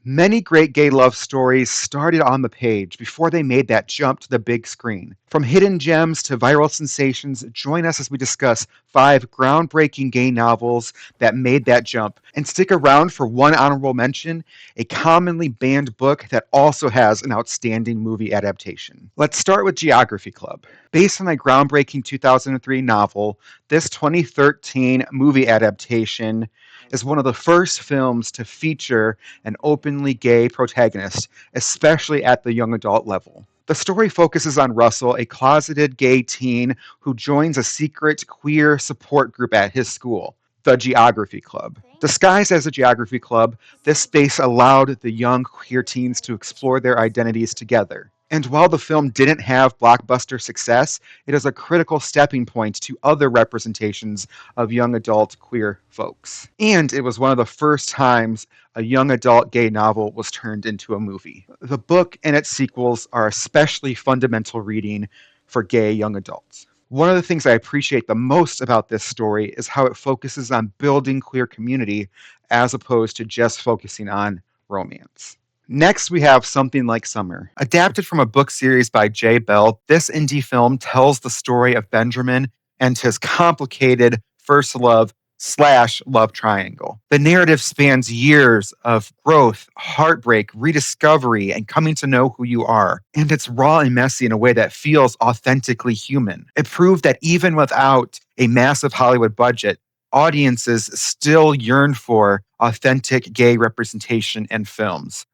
Many great gay love stories started on the page before they made that jump to the big screen. From hidden gems to viral sensations, join us as we discuss 5 groundbreaking gay novels that made that jump. And stick around for one honorable mention, a commonly banned book that also has an outstanding movie adaptation. Let's start with Geography Club. Based on a groundbreaking 2003 novel, this 2013 movie adaptation is one of the first films to feature an openly gay protagonist, especially at the young adult level. The story focuses on Russell, a closeted gay teen who joins a secret queer support group at his school, the Geography Club. Disguised as a geography club, this space allowed the young queer teens to explore their identities together. And while the film didn't have blockbuster success, it is a critical stepping point to other representations of young adult queer folks. And it was one of the first times a young adult gay novel was turned into a movie. The book and its sequels are especially fundamental reading for gay young adults. One of the things I appreciate the most about this story is how it focuses on building queer community as opposed to just focusing on romance. Next, we have Something Like Summer. Adapted from a book series by Jay Bell, this indie film tells the story of Benjamin and his complicated first love/love triangle. The narrative spans years of growth, heartbreak, rediscovery, and coming to know who you are. And it's raw and messy in a way that feels authentically human. It proved that even without a massive Hollywood budget, audiences still yearn for authentic gay representation in films.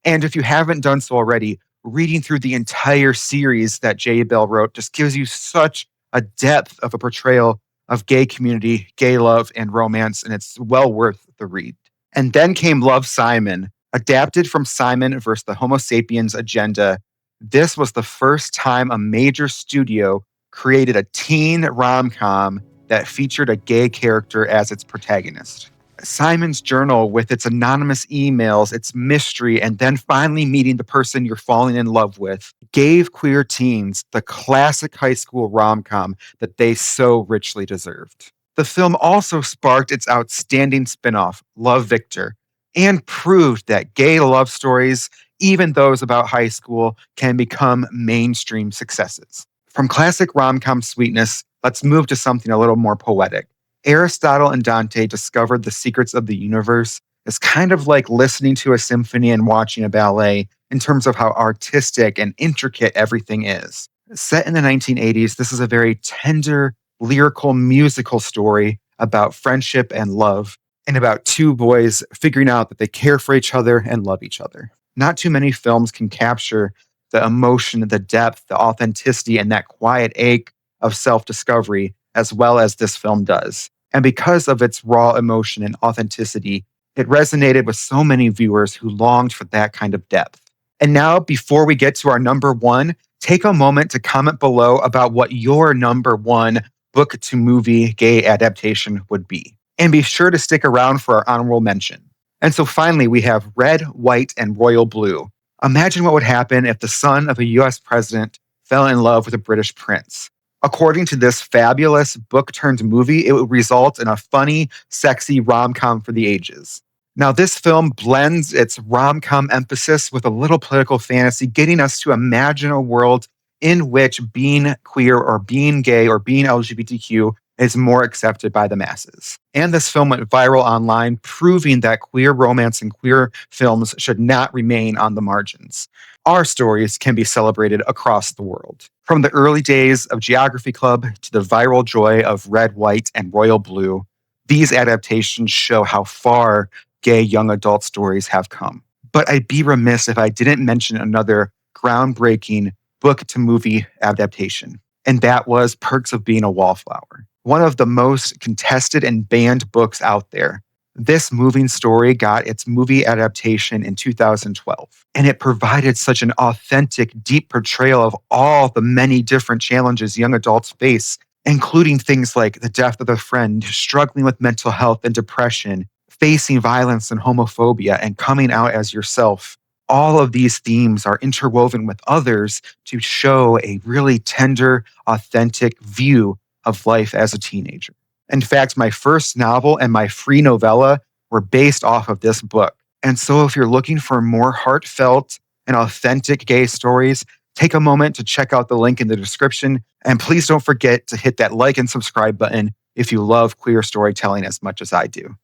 And if you haven't done so already, reading through the entire series that J. Bell wrote just gives you such a depth of a portrayal of gay community, gay love, and romance, and it's well worth the read. And then came Love, Simon, adapted from Simon versus the Homo sapiens agenda. This was the first time a major studio created a teen rom-com that featured a gay character as its protagonist. Simon's journal, with its anonymous emails, its mystery, and then finally meeting the person you're falling in love with, gave queer teens the classic high school rom-com that they so richly deserved. The film also sparked its outstanding spin-off, Love, Victor, and proved that gay love stories, even those about high school, can become mainstream successes. From classic rom-com sweetness, let's move to something a little more poetic. Aristotle and Dante discovered the secrets of the universe is kind of like listening to a symphony and watching a ballet in terms of how artistic and intricate everything is. Set in the 1980s, this is a very tender, lyrical, musical story about friendship and love, and about two boys figuring out that they care for each other and love each other. Not too many films can capture the emotion, the depth, the authenticity, and that quiet ache of self-discovery as well as this film does. And because of its raw emotion and authenticity, it resonated with so many viewers who longed for that kind of depth. And now, before we get to our number one, take a moment to comment below about what your number one book to movie gay adaptation would be. And be sure to stick around for our honorable mention. And so finally, we have Red, White, and Royal Blue. Imagine what would happen if the son of a US president fell in love with a British prince. According to this fabulous book-turned-movie, it would result in a funny, sexy rom-com for the ages. Now, this film blends its rom-com emphasis with a little political fantasy, getting us to imagine a world in which being queer or being gay or being LGBTQ is more accepted by the masses. And this film went viral online, proving that queer romance and queer films should not remain on the margins. Our stories can be celebrated across the world. From the early days of Geography Club to the viral joy of Red, White, and Royal Blue, these adaptations show how far gay young adult stories have come. But I'd be remiss if I didn't mention another groundbreaking book-to-movie adaptation, and that was Perks of Being a Wallflower, one of the most contested and banned books out there. This moving story got its movie adaptation in 2012, and it provided such an authentic, deep portrayal of all the many different challenges young adults face, including things like the death of a friend, struggling with mental health and depression, facing violence and homophobia, and coming out as yourself. All of these themes are interwoven with others to show a really tender, authentic view of life as a teenager. In fact, my first novel and my free novella were based off of this book. And so if you're looking for more heartfelt and authentic gay stories, take a moment to check out the link in the description. And please don't forget to hit that like and subscribe button if you love queer storytelling as much as I do.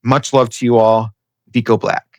Much love to you all. Vico Black.